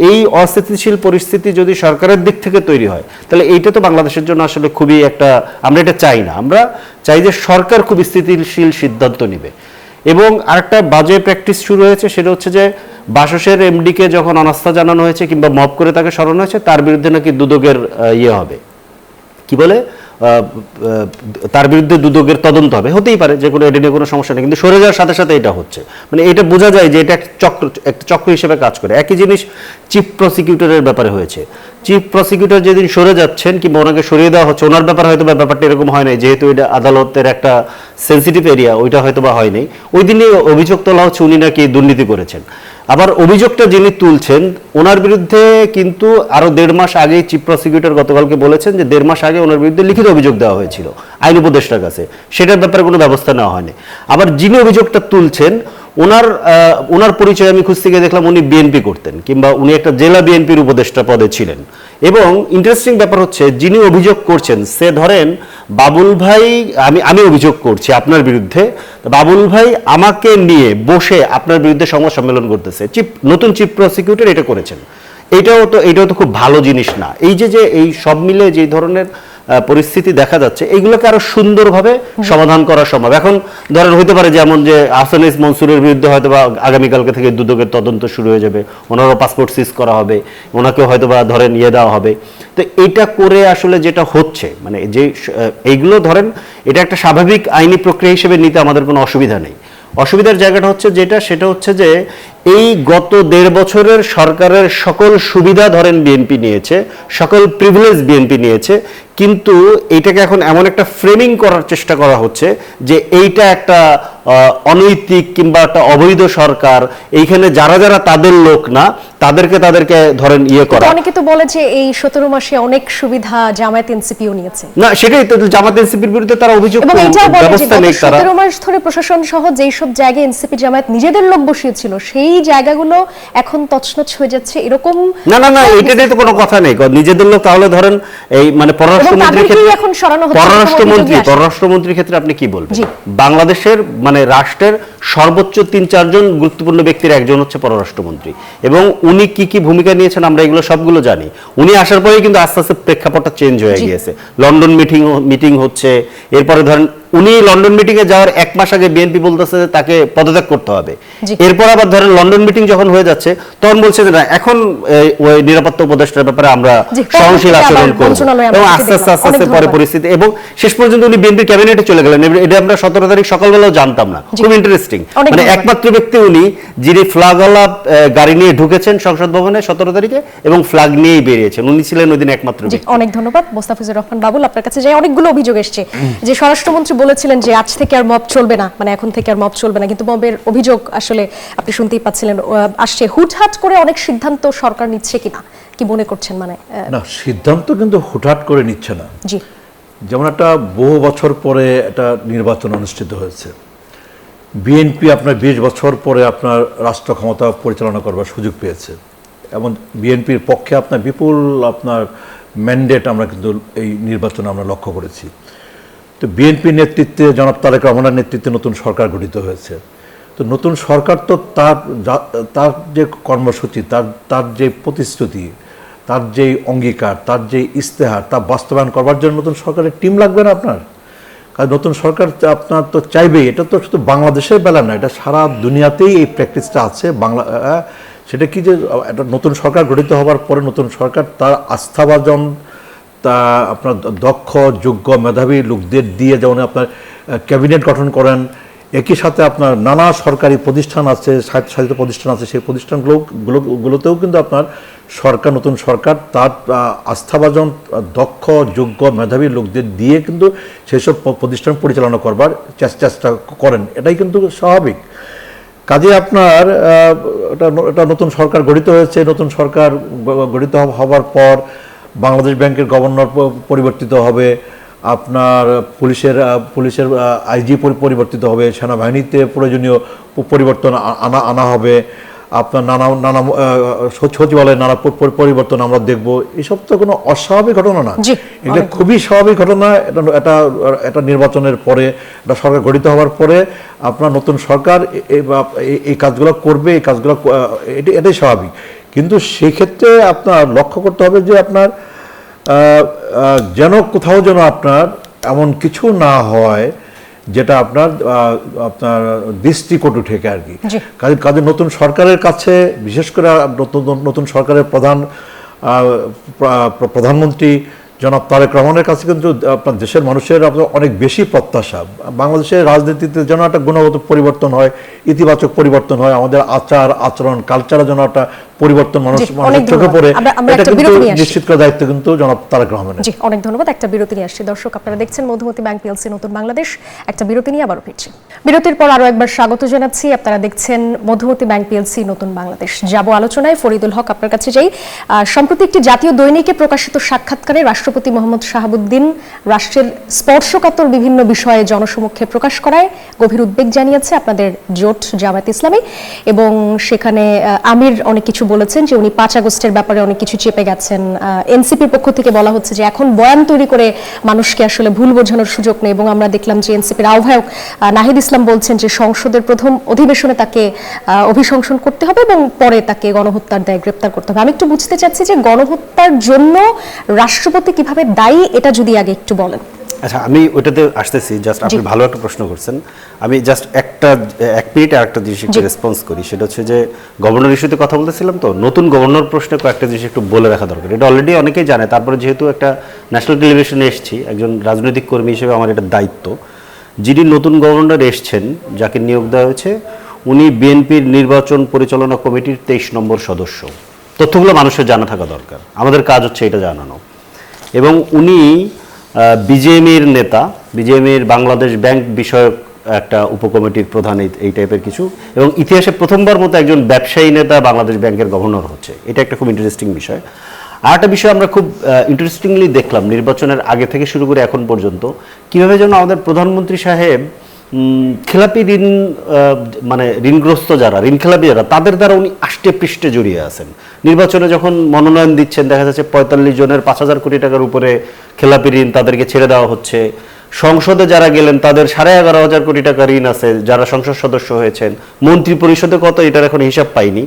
এই অস্থিতিশীল পরিস্থিতি যদি সরকারের দিক থেকে তৈরি হয়, তাহলে এইটা তো বাংলাদেশের জন্য আসলে খুবই একটা, আমরা এটা চাই না। আমরা চাই যে সরকার খুব স্থিতিশীল সিদ্ধান্ত নেবে। এবং আরেকটা বাজে প্র্যাকটিস শুরু হয়েছে, সেটা হচ্ছে যে বাসসের এমডিকে যখন অনাস্থা জানানো হয়েছে কিংবা মব করে তাকে সরানো হয়েছে, তার বিরুদ্ধে নাকি দুদকের হবে, কি বলে, তার বিরুদ্ধে দুদকের তদন্ত হবে। হতেই পারে, যে কোনো, এটা নিয়ে কোনো সমস্যা নেই, কিন্তু সরে যাওয়ার সাথে সাথে এটা হচ্ছে, মানে এটা বোঝা যায় যে এটা একটা চক্র হিসেবে কাজ করে। একই জিনিস চিফ প্রসিকিউটরের ব্যাপারে হয়েছে। চিফ প্রসিকিউটর যেদিন সরে যাচ্ছেন কিংবা ওনাকে সরিয়ে দেওয়া হচ্ছে, ওনার ব্যাপারে হয়তো ব্যাপারটা এরকম হয় নাই, যেহেতু এটা আদালতের একটা সেন্সিটিভ এরিয়া, ওইটা হয়তো বা হয়নি। ওই দিনই অভিযোগ তোলা হচ্ছে উনি নাকি দুর্নীতি করেছেন। আবার অভিযোগটা যিনি তুলছেন ওনার বিরুদ্ধে কিন্তু আরো 1.5 মাস আগেই চিফ প্রসিকিউটর গতকালকে বলেছেন যে 1.5 মাস আগে ওনার বিরুদ্ধে লিখিত অভিযোগ দেওয়া হয়েছিল আইন উপদেষ্টার কাছে, সেটার ব্যাপারে কোনো ব্যবস্থা নেওয়া হয়নি। আবার যিনি অভিযোগটা তুলছেন ওনার পরিচয় আমি খুঁজতে গিয়ে দেখলাম উনি বিএনপি করতেন, কিংবা উনি একটা জেলা বিএনপির উপদেষ্টা পদে ছিলেন। এবং ইন্টারেস্টিং ব্যাপার হচ্ছে, যিনি অভিযোগ করছেন সে ধরেন বাবুল ভাই, আমি অভিযোগ করছি আপনার বিরুদ্ধে, বাবুল ভাই আমাকে নিয়ে বসে আপনার বিরুদ্ধে সংবাদ সম্মেলন করতেছে, নতুন চিফ প্রসিকিউটর এটা করেছেন। এটাও তো খুব ভালো জিনিস না। এই যে এই সব মিলে যে ধরনের পরিস্থিতি দেখা যাচ্ছে, এইগুলোকে আরো সুন্দরভাবে সমাধান করা সম্ভব। এখন ধরেন হইতে পারে যেমন যে আহসানিস মনসুরের বিরুদ্ধে হয়তো বা আগামীকালকে থেকে দুদকের তদন্ত শুরু হয়ে যাবে, ওনারও পাসপোর্ট সিজ করা হবে, ওনাকেও হয়তো বা ধরেন দেওয়া হবে। তো এটা করে আসলে যেটা হচ্ছে, মানে যে এইগুলো ধরেন এটা একটা স্বাভাবিক আইনি প্রক্রিয়া হিসেবে নিতে আমাদের কোনো অসুবিধা নেই। অসুবিধার জায়গাটা হচ্ছে সেটা হচ্ছে যে এই গত 1.5 বছরের সরকারের সকল সুবিধা ধরেন বিএনপি নিয়েছে, সকল প্রিভিলেজ বিএনপি নিয়েছে, কিন্তু এইটাকে এখন এমন একটা ফ্রেমিং করার চেষ্টা করা হচ্ছে যে এইটা একটা অনৈতিক কিংবা একটা অবৈধ সরকার, এইখানে যারা যারা তাদের লোক না তাদেরকে ধরেন করা। অনেকে তো বলে যে এই 17 মাসে অনেক সুবিধা জামায়াত এনসিপিও নিয়েছে। না, সেটাই তো, জামায়াত এনসিপির বিরুদ্ধে তারা অভিযোগ, এবং এটাও বলে যে ব্যবস্থা নেই তারা। 17 মাস ধরে প্রশাসন সহ যেই সব জায়গায় এনসিপি জামায়াত নিজেদের লোক বসিয়েছিল, সেই জায়গাগুলো এখন তছনছ হয়ে যাচ্ছে, এরকম। না, এটা নিয়ে তো কোনো কথা নেই। নিজেদের লোক তাহলে ধরেন এই মানে পররাষ্ট্রমন্ত্রীর ক্ষেত্রে, পররাষ্ট্রমন্ত্রীর ক্ষেত্রে আপনি কি বলবেন? বাংলাদেশের মানে রাষ্ট্রের সর্বোচ্চ 3-4 জন গুরুত্বপূর্ণ ব্যক্তির একজন হচ্ছে পররাষ্ট্রমন্ত্রী, এবং উনি কি ভূমিকা নিয়েছেন আমরা এগুলো সবগুলো জানি। উনি আসার পরেই কিন্তু আস্তে আস্তে প্রেক্ষাপটটা চেঞ্জ হয়ে গিয়েছে। লন্ডন মিটিং হচ্ছে, এরপরে ধরেন উনি লন্ডন মিটিং এ যাওয়ার 1 মাস আগে বিএনপি বলতেছে যে তাকে পদত্যাগ করতে হবে। এরপর আবার ধরেন লন্ডন মিটিং যখন হয়ে যাচ্ছে তখন বলছে যে না, এখন ওই নিরাপত্তা উপদেষ্টার ব্যাপারে আমরা সহনশীল আচরণ করব, এবং আস্তে আস্তে পরে পরিস্থিতি, এবং শেষ পর্যন্ত উনি বিএনপি ক্যাবিনেটে চলে গেলেন। এটা আমরা 17 তারিখ সকালবেলাও জানতাম না। খুব ইন্টারেস্টিং, মানে একমাত্র ব্যক্তি উনি যিনি ফ্ল্যাগওয়ালা গাড়ি নিয়ে ঢুকেছেন সংসদ ভবনে 17 তারিখে এবং ফ্ল্যাগ নিয়েই বেরিয়েছেন, উনি ছিলেন ওই দিন একমাত্র ব্যক্তি। অনেক ধন্যবাদ মোস্তাফিজুর রহমান বাবুল। আপনার কাছে যাই অনেকগুলো অভিযোগ এসেছে যে স্বরাষ্ট্রমন্ত্রী বলেছিলেন যে আজ থেকে আর মব চলবে না, মানে এখন থেকে আর মব চলবে না, কিন্তু মবের অভিযোগ আসলে আপনি শুনতেই পাচ্ছিলেন আসছে। হুটহাট করে অনেক সিদ্ধান্ত সরকার নিচ্ছে কিনা কি মনে করছেন? মানে না, সিদ্ধান্ত কিন্তু হুটহাট করে নিচ্ছে না। জি, যেমন একটা বহু বছর পরে একটা নির্বাচন অনুষ্ঠিত হয়েছে, বিএনপি আপনার 20 বছর পরে আপনার রাষ্ট্র ক্ষমতা পরিচালনা করবার সুযোগ পেয়েছে, এবং বিএনপির পক্ষে আপনার বিপুল আপনার ম্যান্ডেট আমরা কিন্তু এই নির্বাচনে আমরা লক্ষ্য করেছি। তো বিএনপি নেতৃত্বে জনাব তারেক রহমানের নেতৃত্বে নতুন সরকার গঠিত হয়েছে। তো নতুন সরকার তো তার যে কর্মসূচি, তার যে প্রতিশ্রুতি, তার যে অঙ্গীকার, তার যে ইস্তেহার, তা বাস্তবায়ন করবার জন্য নতুন সরকারের টিম লাগবে না আপনার? কারণ নতুন সরকার আপনার তো চাইবেই, এটা তো শুধু বাংলাদেশের বেলা না, এটা সারা দুনিয়াতেই এই প্র্যাকটিসটা আছে। সেটা কি যে একটা নতুন সরকার গঠিত হওয়ার পরে নতুন সরকার তার আস্থাভাজন, তা আপনার দক্ষ যোগ্য মেধাবী লোকদের দিয়ে যেমন আপনার ক্যাবিনেট গঠন করেন, একই সাথে আপনার নানা সরকারি প্রতিষ্ঠান আছে, স্বায়ত্তশাসিত প্রতিষ্ঠান আছে, সেই প্রতিষ্ঠানগুলোতেও কিন্তু আপনার নতুন সরকার তার আস্থাভাজন দক্ষ যোগ্য মেধাবী লোকদের দিয়ে কিন্তু সেসব প্রতিষ্ঠান পরিচালনা করবার চেষ্টা করেন। এটাই কিন্তু স্বাভাবিক। কাজে আপনার এটা নতুন সরকার গঠিত হয়েছে। নতুন সরকার গঠিত হওয়ার পর বাংলাদেশ ব্যাংকের গভর্নর পরিবর্তিত হবে, আপনার পুলিশের আইজি পরিবর্তিত হবে, সেনাবাহিনীতে প্রয়োজনীয় পরিবর্তন আনা হবে, আপনার নানা সচিবালয়ে নানা পরিবর্তন আমরা দেখব। এসব তো কোনো অস্বাভাবিক ঘটনা না, এগুলো খুবই স্বাভাবিক ঘটনা। এটা নির্বাচনের পরে, এটা সরকার গঠিত হওয়ার পরে আপনার নতুন সরকার এই কাজগুলো করবে, এই কাজগুলো এটাই স্বাভাবিক। কিন্তু সেই ক্ষেত্রে আপনার লক্ষ্য করতে হবে যে আপনার যেন কোথাও যেন আপনার এমন কিছু না হয় যেটা আপনার দৃষ্টিকটু ঠেকে আর কি। কাজে নতুন সরকারের কাছে, বিশেষ করে নতুন সরকারের প্রধানমন্ত্রী জনাব তারেক রহমানের কাছে কিন্তু আপনার দেশের মানুষের অনেক বেশি প্রত্যাশা। বাংলাদেশের রাজনীতিতে যেন একটা গুণগত পরিবর্তন হয়, ইতিবাচক পরিবর্তন হয়, আমাদের আচরণ কালচারে যেন একটা পরিবর্তন মানুষের চোখে পড়ে, এটা কিন্তু নিশ্চিত করার দায়িত্ব কিন্তু জনাব তারেক রহমানের। জি, অনেক ধন্যবাদ। একটা বিরতি নিয়ে আসছি। দর্শক, আপনারা দেখছেন মধুমতি ব্যাংক পিএলসি নতুন বাংলাদেশ। একটা বিরতি নিয়ে আবারও ফিরছি। বিরতির পর আরো একবার স্বাগত জানাচ্ছি। আপনারা দেখছেন মধুমতি ব্যাংক পিএলসি নতুন বাংলাদেশ। যাব আলোচনায়। ফরিদুল হক, আপনার কাছে যাই। সম্প্রতি একটি জাতীয় দৈনিকে প্রকাশিত সাক্ষাৎকারে রাষ্ট্রপতি মোহাম্মদ শাহাবুদ্দিন রাষ্ট্রের স্পর্শকাতর বিভিন্ন বিষয়ে জনসমক্ষে প্রকাশ করায় গভীর উদ্বেগ জানিয়েছে আপনাদের জোট জামায়াত ইসলামী, এবং সেখানে আমির অনেক কিছু বলেছেন যে উনি 5 আগস্টের ব্যাপারে অনেক কিছু চেপে গেছেন। এনসিপির পক্ষ থেকে বলা হচ্ছে যে এখন বয়ান তৈরি করে মানুষকে আসলে ভুল বোঝানোর সুযোগ নেই, এবং আমরা দেখলাম যে এনসিপির আহ্বায়ক নাহিদ ইসলাম বলছেন যে সংসদের প্রথম অধিবেশনে তাকে অভিশংসন করতে হবে এবং পরে তাকে গণহত্যার দায়ে গ্রেপ্তার করতে হবে। আমি একটু বুঝতে চাচ্ছি যে গণহত্যার জন্য রাষ্ট্রপতি কিভাবে দায়ী, এটা যদি আগে একটু বলেন। আচ্ছা, আমি ওইটাতে আসতেছি। জাস্ট আপনি ভালো একটা প্রশ্ন করছেন। আমি জাস্ট এক মিনিটে আরেকটা জিনিস একটু রেসপন্স করি। সেটা হচ্ছে যে গভর্নর ইস্যুতে কথা বলতেছিলাম, তো নতুন গভর্নর প্রশ্নে কয়েকটা জিনিস একটু বলে রাখা দরকার। এটা অলরেডি অনেকেই জানে, তারপরে যেহেতু একটা ন্যাশনাল টেলিভিশনে এসেছি, একজন রাজনৈতিক কর্মী হিসেবে আমার এটা দায়িত্ব। যিনি নতুন গভর্নর এসছেন, যাকে নিয়োগ দেওয়া হয়েছে, উনি বিএনপির নির্বাচন পরিচালনা কমিটির 23 নম্বর সদস্য। তথ্যগুলো মানুষের জানা থাকা দরকার, আমাদের কাজ হচ্ছে এটা জানানো। এবং উনি বিজেএমইর নেতা, বিজেএমইর বাংলাদেশ ব্যাংক বিষয়ক একটা উপকমিটির প্রধান, এই টাইপের কিছু, এবং ইতিহাসে প্রথমবার মতো একজন ব্যবসায়ী নেতা বাংলাদেশ ব্যাংকের গভর্নর হচ্ছে। এটা একটা খুব ইন্টারেস্টিং বিষয়। আর একটা বিষয় আমরা খুব ইন্টারেস্টিংলি দেখলাম নির্বাচনের আগে থেকে শুরু করে এখন পর্যন্ত, কিভাবে যেন আমাদের প্রধানমন্ত্রী সাহেব খেলাপি ঋণ, মানে ঋণগ্রস্ত যারা, ঋণ খেলাপি যারা, তাদের দ্বারা উনি আষ্টে পৃষ্ঠে জড়িয়ে আছেন। নির্বাচনে যখন মনোনয়ন দিচ্ছেন, দেখা যাচ্ছে 45 জনের 5,000 কোটি টাকার উপরে খেলাপি ঋণ, তাদেরকে ছেড়ে দেওয়া হচ্ছে। সংসদে যারা গেলেন তাদের 11,500 কোটি টাকা ঋণ আছে, যারা সংসদ সদস্য হয়েছেন। মন্ত্রী পরিষদে কত, এটার এখন হিসাব পাইনি।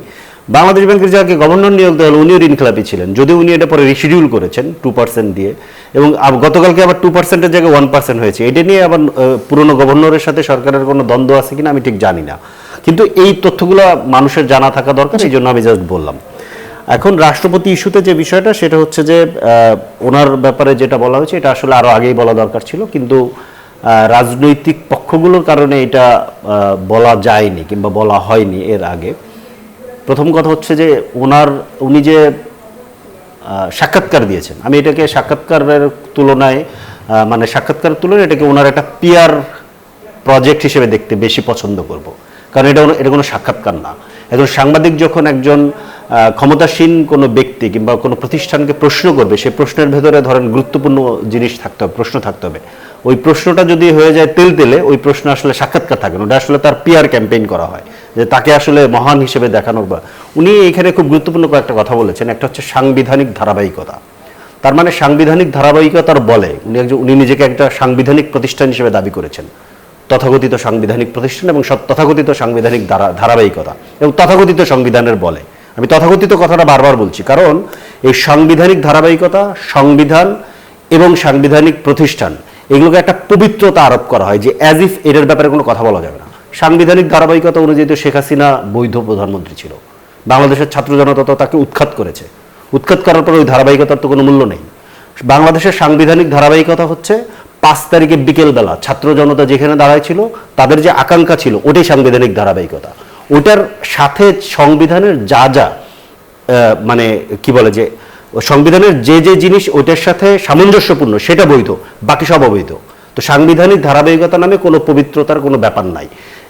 বাংলাদেশ ব্যাংকের যাকে গভর্নর নিয়োগ দেওয়া হলো, উনিও ঋণ খেলাপি ছিলেন, যদিও উনি এটা পরে রিশিডিউল করেছেন 2% দিয়ে, এবং গতকালকে আবার 2%-এর জায়গায় 1% হয়েছে। এটা নিয়ে আবার পুরনো গভর্নরের সাথে সরকারের কোনো দ্বন্দ্ব আছে কিনা আমি ঠিক জানি না, কিন্তু এই তথ্যগুলো মানুষের জানা থাকা দরকার, এই জন্য আমি জাস্ট বললাম। এখন রাষ্ট্রপতি ইস্যুতে যে বিষয়টা, সেটা হচ্ছে যে ওনার ব্যাপারে যেটা বলা হয়েছে, এটা আসলে আরও আগেই বলা দরকার ছিল, কিন্তু রাজনৈতিক পক্ষগুলোর কারণে এটা বলা যায়নি কিংবা বলা হয়নি এর আগে। প্রথম কথা হচ্ছে যে উনি যে সাক্ষাৎকার দিয়েছেন, আমি এটাকে সাক্ষাৎকারের তুলনায়, মানে সাক্ষাৎকারের তুলনায় এটাকে ওনার একটা পিআর প্রজেক্ট হিসেবে দেখতে বেশি পছন্দ করব, কারণ এটা কোনো সাক্ষাৎকার না। একজন সাংবাদিক যখন একজন ক্ষমতাসীন কোনো ব্যক্তি কিংবা কোনো প্রতিষ্ঠানকে প্রশ্ন করবে, সেই প্রশ্নের ভেতরে ধরেন গুরুত্বপূর্ণ জিনিস থাকতে হবে, প্রশ্ন থাকতে হবে। ওই প্রশ্নটা যদি হয়ে যায় তেলে, ওই প্রশ্ন আসলে সাক্ষাৎকার থাকে না, ওটা আসলে তার পিআর ক্যাম্পেইন করা হয়, যে তাকে আসলে মহান হিসেবে দেখানোর। বা উনি এখানে খুব গুরুত্বপূর্ণ কয়েকটা কথা বলেছেন। একটা হচ্ছে সাংবিধানিক ধারাবাহিকতা। তার মানে সাংবিধানিক ধারাবাহিকতার বলে উনি নিজেকে একটা সাংবিধানিক প্রতিষ্ঠান হিসেবে দাবি করেছেন, তথাকথিত সাংবিধানিক প্রতিষ্ঠান এবং তথাকথিত সাংবিধানিক ধারাবাহিকতা এবং তথাকথিত সংবিধানের বলে। আমি তথাকথিত কথাটা বারবার বলছি কারণ এই সাংবিধানিক ধারাবাহিকতা, সংবিধান এবং সাংবিধানিক প্রতিষ্ঠান এগুলোকে একটা পবিত্রতা আরোপ করা হয় যে অ্যাজ ইফ এটার ব্যাপারে কোনো কথা বলা যাবে না। সাংবিধানিক ধারাবাহিকতা অনুযায়ী তো শেখ হাসিনা বৈধ প্রধানমন্ত্রী ছিল, বাংলাদেশের ছাত্র জনতা তো তাকে উৎখাত করেছে, উৎখাত করার পর ওই ধারাবাহিকতার তো কোনো মূল্য নেই। বাংলাদেশের সাংবিধানিক ধারাবাহিকতা হচ্ছে 5 তারিখে বিকেলবেলা ছাত্র জনতা যেখানে দাঁড়ায় ছিল তাদের যে আকাঙ্ক্ষা ছিল ওটাই সাংবিধানিক ধারাবাহিকতা। ওটার সাথে সংবিধানের যা যা মানে কি বলে যে সংবিধানের যে যে জিনিস ওইটার সাথে সামঞ্জস্যপূর্ণ সেটা বৈধ, বাকি সব অবৈধ। তো সাংবিধানিক ধারাবাহিকতা নামে কোনো পবিত্রতার কোনো ব্যাপার নাই।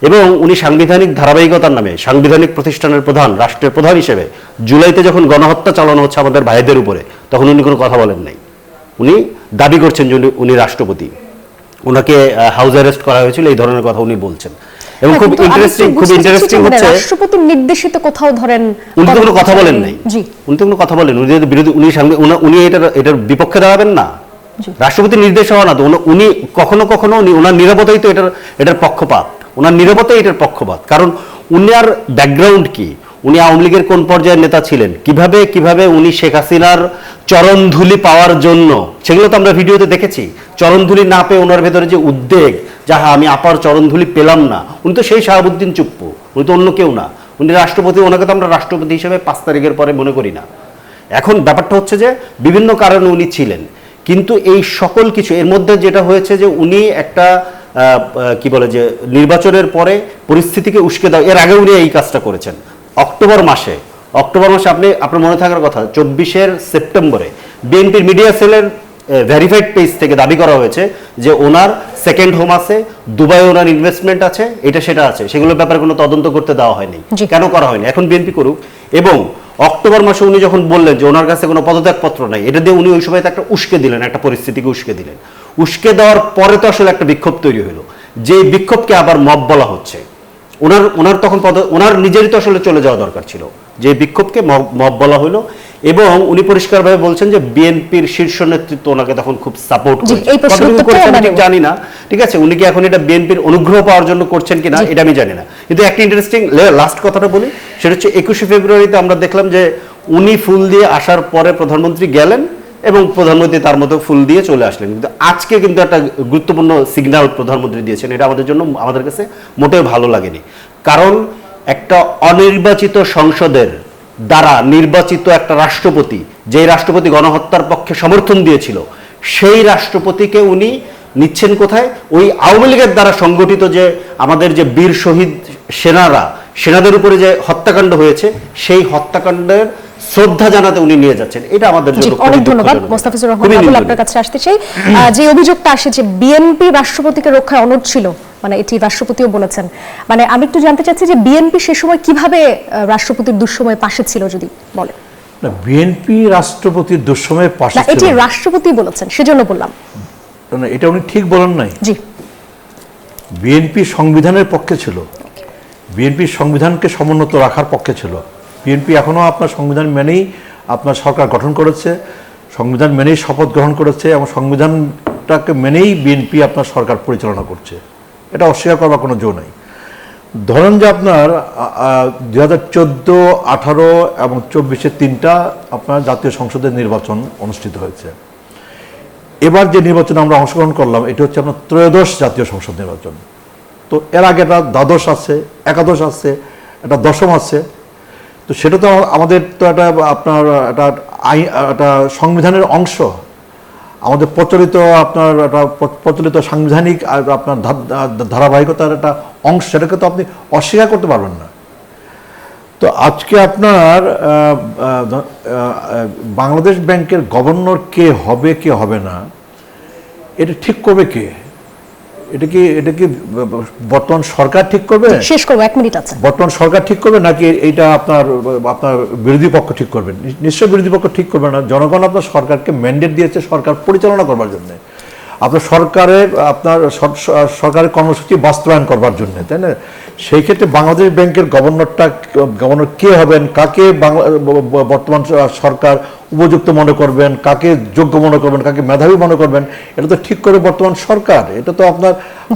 এবং উনি সাংবিধানিক ধারাবাহিকতার নামে সাংবিধানিক প্রতিষ্ঠানের প্রধান, রাষ্ট্রের প্রধান হিসেবে জুলাইতে যখন গণহত্যা চালানো হচ্ছে আমাদের ভাইদের উপরে, তখন উনি কোনো কথা বলেন নাই। উনি দাবি করছেন যে উনি রাষ্ট্রপতি, ওনাকে হাউস অ্যারেস্ট করা হয়েছিল, এই ধরনের কথা উনি বলছেন। এবং খুব ইন্টারেস্টিং হচ্ছে রাষ্ট্রপতির নির্দেশিত কোথাও ধরেন উনি তো কোনো কথা বলেন নাই, উনি তো কোনো কথা বলেন, উনি বিরোধী, উনি এটার বিপক্ষে দাঁড়াবেন না। রাষ্ট্রপতির নির্দেশ হওয়া না তো, উনি কখনো কখনো ওনার নীরবতাই তো এটার পক্ষপাত, ওনার নীরবতাই এটার পক্ষপাত। কারণ উনার ব্যাকগ্রাউন্ড কি, উনি আওয়ামী লীগের কোন পর্যায়ের নেতা ছিলেন, কিভাবে উনি শেখ হাসিনার চরণধুলি পাওয়ার জন্য, সেগুলো তো আমরা ভিডিওতে দেখেছি, চরণধুলি না পেয়ে ওনার ভেতরে যে উদ্বেগ, যাহা আমি আপার চরণধুলি পেলাম না, উনি তো সেই শাহাবুদ্দিন চুপ্পু, উনি তো অন্য কেউ না, উনি রাষ্ট্রপতি, ওনাকে তো আমরা রাষ্ট্রপতি হিসেবে 5 তারিখের পরে মনে করি না। এখন ব্যাপারটা হচ্ছে যে বিভিন্ন কারণে উনি ছিলেন, কিন্তু এই সকল কিছু এর মধ্যে যেটা হয়েছে যে উনি একটা কি বলে যে নির্বাচনের পরে পরিস্থিতিকে উস্কে দেওয়া, এর আগে উনি এই কাজটা করেছেন। অক্টোবর মাসে আপনার মনে থাকার কথা 24 সেপ্টেম্বরে বিএনপির মিডিয়া সেলের ভেরিফাইড পেজ থেকে দাবি করা হয়েছে যে ওনার সেকেন্ড হোম আছে, দুবাই ওনার ইনভেস্টমেন্ট আছে, এটা সেটা আছে, সেগুলোর ব্যাপারে কোনো তদন্ত করতে দেওয়া হয়নি। কেন করা হয়নি? এখন বিএনপি করুক। এবং অক্টোবর মাসে উনি যখন বললেন যে ওনার কাছে কোনো পদত্যাগপত্র নাই, এটা দিয়ে উনি ওই সময় একটা উস্কে দিলেন, একটা পরিস্থিতিকে উস্কে দিলেন। উস্কে দেওয়ার পরে তো আসলে একটা বিক্ষোভ তৈরি হলো, যে বিক্ষোভকে আবার মব বলা হচ্ছে। ওনার তখন ওনার নিজেরই তো আসলে চলে যাওয়া দরকার ছিল, যে বিক্ষোভকে মব বলা হলো। এবং উনি পরিষ্কারভাবে বলছেন যে বিএনপির শীর্ষ নেতৃত্ব ওনাকে তখন খুব সাপোর্ট করেছে, জানি না, ঠিক আছে, উনি কি এখন এটা বিএনপির অনুগ্রহ পাওয়ার জন্য করছেন কিনা এটা আমি জানি না। কিন্তু একটা ইন্টারেস্টিং লাস্ট কথাটা বলি, সেটা হচ্ছে 21 ফেব্রুয়ারিতে আমরা দেখলাম যে উনি ফুল দিয়ে আসার পরে প্রধানমন্ত্রী গেলেন এবং প্রধানমন্ত্রী তার মতো ফুল দিয়ে চলে আসলেন। কিন্তু আজকে কিন্তু একটা গুরুত্বপূর্ণ সিগন্যাল প্রধানমন্ত্রী দিয়েছেন, এটা আমাদের কাছে মোটেও ভালো লাগেনি। কারণ একটা অনির্বাচিত সংসদের দ্বারা নির্বাচিত একটা রাষ্ট্রপতি, যে রাষ্ট্রপতি গণহত্যার পক্ষে সমর্থন দিয়েছিল, সেই রাষ্ট্রপতিকে উনি নিচ্ছেন কোথায়? ওই আওয়ামী লীগের দ্বারা সংগঠিত যে আমাদের যে বীর শহীদ সেনাদের উপরে যে হত্যাকাণ্ড হয়েছে, সেই হত্যাকাণ্ডের শ্রদ্ধা জানাতে উনি নিয়ে যাচ্ছেন। এটা আমাদের জন্য অনেক ধন্যবাদ। মোস্তাফিজুর রহমান আবুল, আপনার কাছে আসতে চাই। যে অভিযোগটা আসে যে বিএনপি রাষ্ট্রপতিকে রক্ষায় অনড় ছিল, মানে এটি রাষ্ট্রপতিও বলেছেন, মানে আমি একটু জানতে চাচ্ছি যে বিএনপি সে সময় কিভাবে রাষ্ট্রপতির দুঃসময়ে পাশে ছিল, যদি বলেন। না, বিএনপি রাষ্ট্রপতির দুঃসময়ে পাশে ছিল, এটি রাষ্ট্রপতি বলেছেন, সেজন্য বললাম। না, এটা উনি ঠিক বলেন নাই। জি, বিএনপি সংবিধানের পক্ষে ছিল, বিএনপি সংবিধানকে সমুন্নত রাখার পক্ষে ছিল। বিএনপি এখনো আপনার সংবিধান মেনেই আপনার সরকার গঠন করেছে, সংবিধান মেনেই শপথ গ্রহণ করেছে এবং সংবিধানটাকে মেনেই বিএনপি আপনার সরকার পরিচালনা করছে, এটা অস্বীকার করবার কোনো জো নাই। ধরেন যে আপনার 2014, 18 এবং 24-এ 3টা আপনার জাতীয় সংসদের নির্বাচন অনুষ্ঠিত হয়েছে। এবার যে নির্বাচনে আমরা অংশগ্রহণ করলাম এটা হচ্ছে আপনার 13শ জাতীয় সংসদ নির্বাচন। তো এর আগে একটা দ্বাদশ আছে, একাদশ আছে, একটা দশম আছে। তো সেটা তো আমাদের তো একটা আপনার একটা সংবিধানের অংশ, আমাদের প্রচলিত সাংবিধানিক আপনার ধারাবাহিকতার একটা অংশ, সেটাকে তো আপনি অস্বীকার করতে পারবেন না। তো আজকে আপনার বাংলাদেশ ব্যাংকের গভর্নর কে হবে না, এটা ঠিক করবে কে? এটা কি বর্তমান সরকার ঠিক করবে? শেষ করব, 1 মিনিট আছে। বর্তমান সরকার ঠিক করবে নাকি এটা আপনার বিরোধী পক্ষ ঠিক করবে? নিশ্চয়ই বিরোধী পক্ষ ঠিক করবে না। জনগণ আপনার সরকারকে ম্যান্ডেট দিয়েছে সরকার পরিচালনা করবার জন্য। আপনার সরকারের কর্মসূচি বাস্তবায়ন করবার জন্য, তাই না? সেই ক্ষেত্রে বাংলাদেশ ব্যাংকের গভর্নর কে হবেন, কাকে বর্তমান সরকার উপযুক্ত মনে করবেন, কাকে যোগ্য মনে করবেন, কাকে মেধাবী মনে করবেন, এটা তো ঠিক করে বর্তমান সরকার। এটা তো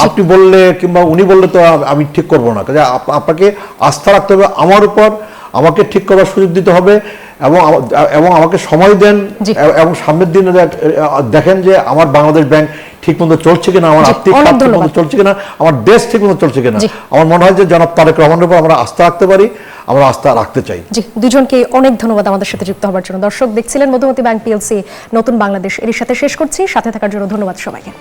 আপনি বললে কিংবা উনি বললে তো আমি ঠিক করবো না। কাজে আপনাকে আস্থা রাখতে হবে আমার উপর, আমাকে ঠিক করার সুযোগ দিতে হবে এবং আমাকে সময় দেন এবং সামনের দিনে দেখেন যে আমার বাংলাদেশ ব্যাংক ঠিক মতো চলছে কিনা, আমার আর্থিক খাত ঠিক মতো চলছে কিনা, আমার দেশ ঠিক মতো চলছে কিনা। আমার মনে হয় যে জনাব তারেক রহমানের উপর আমরা আস্থা রাখতে পারি, আমরা আস্থা রাখতে চাই। জি, দুজনকে অনেক ধন্যবাদ আমাদের সাথে যুক্ত হওয়ার জন্য। দর্শক দেখছিলেন মধুমতি ব্যাংক পিএলসি নতুন বাংলাদেশ, এর সাথে শেষ করছি। সাথে থাকার জন্য ধন্যবাদ সবাইকে।